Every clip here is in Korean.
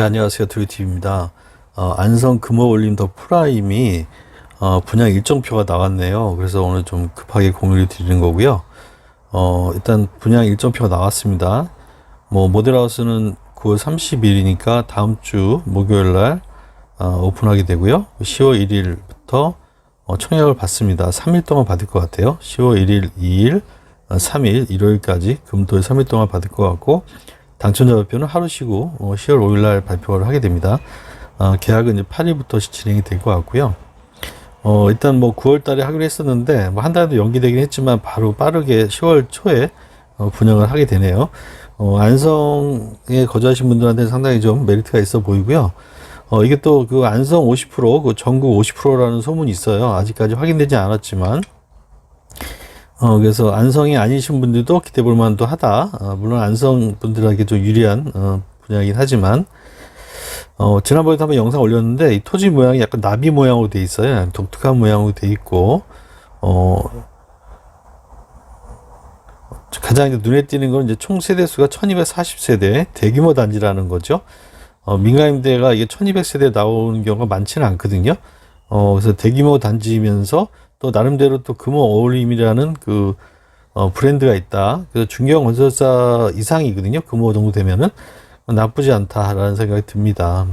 네, 안녕하세요. 드루티입니다. 안성 금호올림 더 프라임이 분양 일정표가 나왔네요. 그래서 오늘 좀 급하게 공유를 드리는 거고요. 일단 분양 일정표가 나왔습니다. 모델하우스는 9월 30일이니까 다음 주 목요일 날 오픈하게 되고요. 10월 1일부터 청약을 받습니다. 3일 동안 받을 것 같아요. 10월 1일, 2일, 3일, 일요일까지 금토일 3일 동안 받을 것 같고, 당첨자 발표는 하루 쉬고 10월 5일 날 발표를 하게 됩니다. 계약은 이제 8일부터 진행이 될 것 같고요. 일단 9월 달에 하기로 했었는데 한 달도 연기되긴 했지만 바로 빠르게 10월 초에 분양을 하게 되네요. 안성에 거주하신 분들한테는 상당히 좀 메리트가 있어 보이고요. 이게 또 그 안성 50%, 그 전국 50%라는 소문이 있어요. 아직까지 확인되지 않았지만, 그래서 안성이 아니신 분들도 기대 볼 만도 하다. 물론 안성 분들에게 좀 유리한 분야이긴 하지만, 지난번에도 한번 영상 올렸는데 이 토지 모양이 약간 나비 모양으로 돼 있어요. 독특한 모양으로 돼 있고, 가장 이제 눈에 띄는 건 이제 총 세대수가 1240세대 대규모 단지라는 거죠. 민간임대가 이게 1200세대 나오는 경우가 많지는 않거든요. 그래서 대규모 단지이면서 또 나름대로 또 금호 어울림이라는 그 브랜드가 있다. 그래서 중견 건설사 이상이거든요. 금호 정도 되면은 나쁘지 않다라는 생각이 듭니다.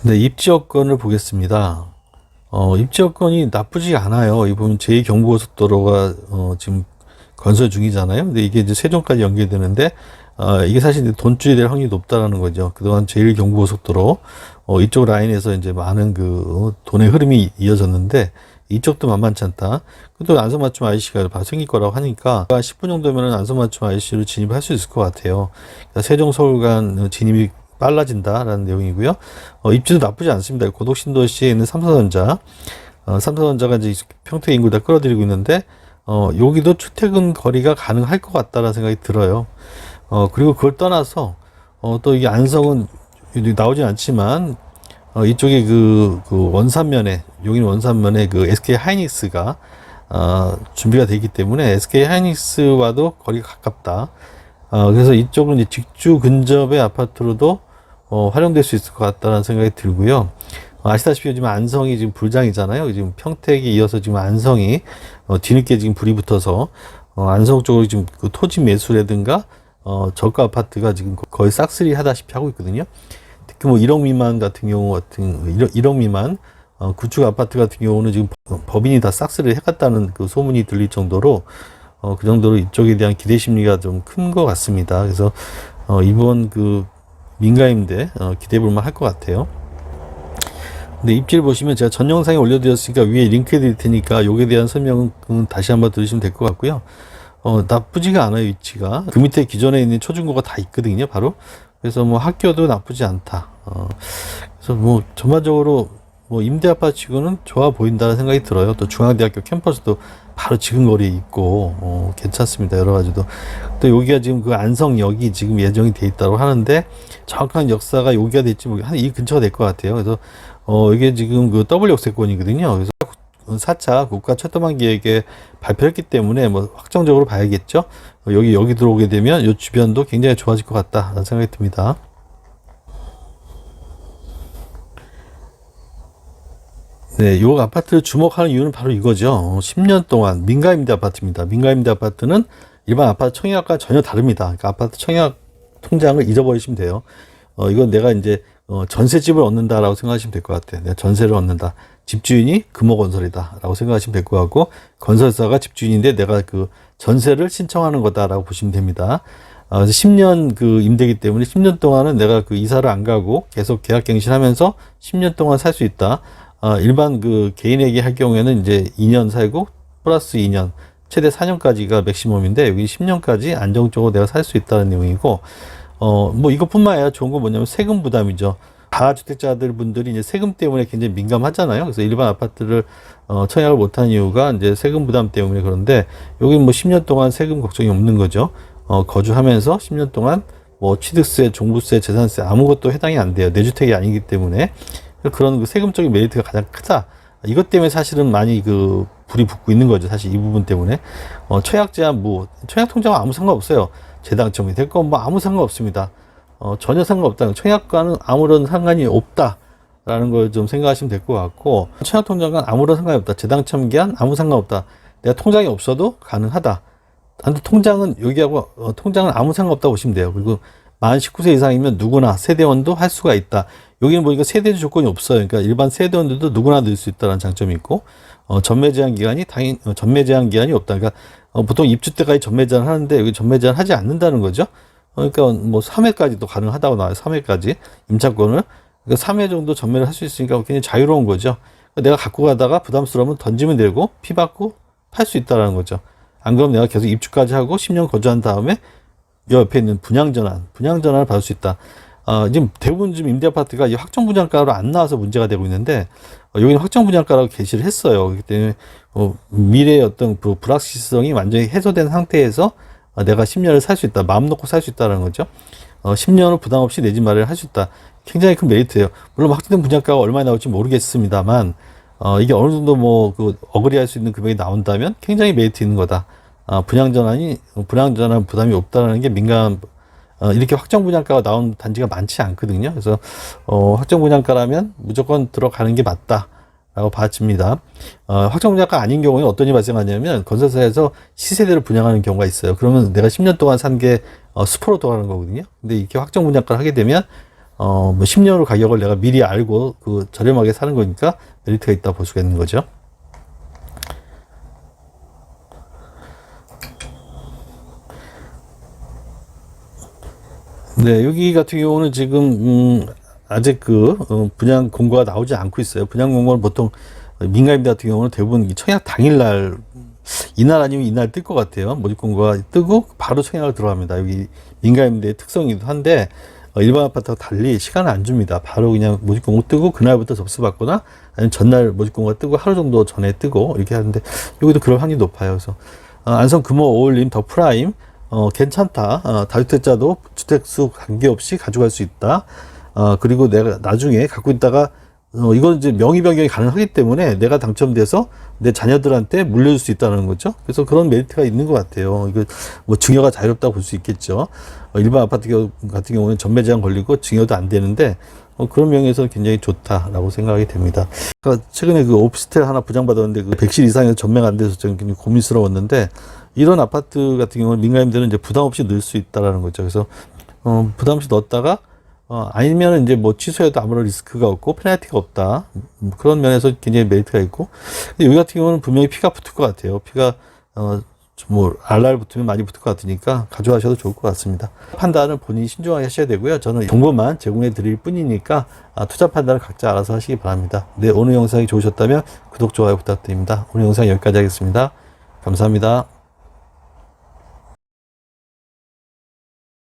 네, 입지 여건을 보겠습니다. 입지 여건이 나쁘지 않아요. 이 보면 제2경부고속도로가 지금 건설 중이잖아요. 근데 이게 이제 세종까지 연결되는데 이게 사실 돈줄이 될 확률이 높다라는 거죠. 그동안 제1경부고속도로 이쪽 라인에서 이제 많은 그 돈의 흐름이 이어졌는데 이쪽도 만만치 않다. 또 안성맞춤 IC가 바로 생길 거라고 하니까 10분 정도면 안성맞춤 IC로 진입할 수 있을 것 같아요. 그러니까 세종 서울 간 진입이 빨라진다라는 내용이고요. 입지도 나쁘지 않습니다. 고덕신도시에 있는 삼성전자, 삼성전자가 이제 평택 인구 다 끌어들이고 있는데 여기도 출퇴근 거리가 가능할 것 같다라는 생각이 들어요. 그리고 그걸 떠나서 또 이게 안성은 나오진 않지만 이쪽에 그 원산면에, 여기는 원산면에 그 SK 하이닉스가 준비가 되기 때문에 SK 하이닉스와도 거리가 가깝다. 그래서 이쪽은 이제 직주 근접의 아파트로도 활용될 수 있을 것 같다는 생각이 들고요. 아시다시피 지금 안성이 지금 불장이잖아요. 지금 평택에 이어서 지금 안성이 뒤늦게 지금 불이 붙어서 안성 쪽으로 지금 그 토지 매수라든가 저가 아파트가 지금 거의 싹쓸이 하다시피 하고 있거든요. 특히 1억 미만 같은 경우 1억 미만 구축 아파트 같은 경우는 지금 법인이 다 싹쓸이를 해갔다는 그 소문이 들릴 정도로 그 정도로 이쪽에 대한 기대 심리가 좀 큰 것 같습니다. 그래서 이번 그 민가임대 기대해 볼 만 할 것 같아요. 근데 입지를 보시면 제가 전 영상에 올려드렸으니까 위에 링크 해드릴 테니까 요에 대한 설명은 다시 한번 들으시면 될 것 같고요. 나쁘지가 않아요. 위치가 그 밑에 기존에 있는 초중고가 다 있거든요. 바로 그래서 학교도 나쁘지 않다. 그래서 전반적으로 임대 아파트 치고는 좋아 보인다는 생각이 들어요. 또 중앙대학교 캠퍼스도 바로 지근거리에 있고 괜찮습니다. 여러 가지도. 또 여기가 지금 그 안성역이 지금 예정이 돼 있다고 하는데 정확한 역사가 여기가 될지 모르겠는데 이 근처가 될 것 같아요. 그래서 이게 지금 그 W 역세권이거든요. 그래서 4차 국가 철도망 계획에 발표했기 때문에 확정적으로 봐야겠죠. 여기 들어오게 되면 이 주변도 굉장히 좋아질 것 같다라는 생각이 듭니다. 네, 요 아파트를 주목하는 이유는 바로 이거죠. 10년 동안 민가임대 아파트입니다. 민가임대 아파트는 일반 아파트 청약과 전혀 다릅니다. 그러니까 아파트 청약 통장을 잊어버리시면 돼요. 이건 내가 이제 전세집을 얻는다라고 생각하시면 될 것 같아요. 내가 전세를 얻는다. 집주인이 금호건설이다라고 생각하시면 될 것 같고, 건설사가 집주인인데 내가 그 전세를 신청하는 거다라고 보시면 됩니다. 그래서 10년 그 임대기 때문에 10년 동안은 내가 그 이사를 안 가고 계속 계약갱신하면서 10년 동안 살 수 있다. 일반 그 개인에게 할 경우에는 이제 2년 살고 플러스 2년, 최대 4년까지가 맥시멈인데 여기 10년까지 안정적으로 내가 살 수 있다는 내용이고, 이것뿐만 아니라 좋은 건 뭐냐면 세금 부담이죠. 다주택자들 분들이 이제 세금 때문에 굉장히 민감하잖아요. 그래서 일반 아파트를 청약을 못한 이유가 이제 세금 부담 때문에. 그런데 여기 10년 동안 세금 걱정이 없는 거죠. 거주하면서 10년 동안 취득세, 종부세, 재산세 아무것도 해당이 안 돼요. 내주택이 아니기 때문에. 그런 그 세금적인 메리트가 가장 크다. 이것 때문에 사실은 많이 불이 붙고 있는 거죠. 사실 이 부분 때문에. 청약 제한 청약 통장은 아무 상관없어요. 재당첨이 될 건 뭐 아무 상관없습니다. 전혀 상관없다. 청약과는 아무런 상관이 없다라는 걸 좀 생각하시면 될 것 같고, 청약통장과는 아무런 상관이 없다. 재당첨 기한 아무 상관없다. 내가 통장이 없어도 가능하다. 통장은 여기하고 통장은 아무 상관없다고 보시면 돼요. 그리고 만 19세 이상이면 누구나 세대원도 할 수가 있다. 여기는 보니까 세대 조건이 없어요. 그러니까 일반 세대원들도 누구나 넣을 수 있다는 장점이 있고, 전매 제한 기간이 전매 제한 기한이 없다. 그러니까 보통 입주 때까지 전매 제한 하는데 여기 전매 제한 하지 않는다는 거죠. 그러니까 뭐 3회까지도 가능하다고 나와요. 3회까지 임차권을. 그러니까 3회 정도 전매를 할 수 있으니까 굉장히 자유로운 거죠. 그러니까 내가 갖고 가다가 부담스러우면 던지면 되고 피 받고 팔 수 있다는 거죠. 안 그러면 내가 계속 입주까지 하고 10년 거주한 다음에 옆에 있는 분양전환을 받을 수 있다. 지금 대부분 지금 임대아파트가 이 확정분양가로 안 나와서 문제가 되고 있는데, 여기는 확정분양가라고 게시를 했어요. 그렇기 때문에 미래의 어떤 불확실성이 완전히 해소된 상태에서 내가 10년을 살 수 있다. 마음 놓고 살 수 있다는 거죠. 10년을 부담 없이 내 집 마련을 할 수 있다. 굉장히 큰 메리트예요. 물론 확정된 분양가가 얼마나 나올지 모르겠습니다만, 이게 어느 정도 어그리할 수 있는 금액이 나온다면 굉장히 메리트 있는 거다. 분양전환 부담이 없다는 게 이렇게 확정 분양가가 나온 단지가 많지 않거든요. 그래서, 확정 분양가라면 무조건 들어가는 게 맞다라고 봐집니다. 확정 분양가 아닌 경우에 어떤 일이 발생하냐면, 건설사에서 시세대로 분양하는 경우가 있어요. 그러면 내가 10년 동안 산 게, 수포로 들어가는 거거든요. 근데 이렇게 확정 분양가를 하게 되면, 10년 후 가격을 내가 미리 알고 저렴하게 사는 거니까 메리트가 있다 볼 수가 있는 거죠. 네, 여기 같은 경우는 지금, 아직 분양 공고가 나오지 않고 있어요. 분양 공고는 보통 민간임대 같은 경우는 대부분 청약 당일날, 이날 아니면 이날 뜰 것 같아요. 모집 공고가 뜨고 바로 청약을 들어갑니다. 여기 민간임대의 특성이기도 한데, 일반 아파트와 달리 시간을 안 줍니다. 바로 그냥 모집 공고 뜨고 그날부터 접수받거나 아니면 전날 모집 공고가 뜨고 하루 정도 전에 뜨고 이렇게 하는데, 여기도 그럴 확률이 높아요. 그래서 안성 금호 어울림 더 프라임 괜찮다. 다주택자도 주택수 관계없이 가져갈 수 있다. 그리고 내가 나중에 갖고 있다가 이건 이제 명의 변경이 가능하기 때문에 내가 당첨돼서 내 자녀들한테 물려줄 수 있다는 거죠. 그래서 그런 메리트가 있는 것 같아요. 이거 증여가 자유롭다고 볼 수 있겠죠. 일반 아파트 같은 경우는 전매 제한 걸리고 증여도 안 되는데, 그런 면에서 굉장히 좋다라고 생각이 됩니다. 그러니까 최근에 오피스텔 하나 부장받았는데 100실 이상에서 전매가 안 돼서 좀 굉장히 고민스러웠는데, 이런 아파트 같은 경우는 민간임대는 이제 부담 없이 넣을 수 있다라는 거죠. 그래서 부담 없이 넣었다가 아니면 이제 취소해도 아무런 리스크가 없고 페널티가 없다. 그런 면에서 굉장히 메리트가 있고, 근데 여기 같은 경우는 분명히 피가 붙을 것 같아요. 피가 알랄 붙으면 많이 붙을 것 같으니까 가져가셔도 좋을 것 같습니다. 판단을 본인이 신중하게 하셔야 되고요. 저는 정보만 제공해 드릴 뿐이니까 투자 판단을 각자 알아서 하시기 바랍니다. 네, 오늘 영상이 좋으셨다면 구독, 좋아요 부탁드립니다. 오늘 영상 여기까지 하겠습니다. 감사합니다.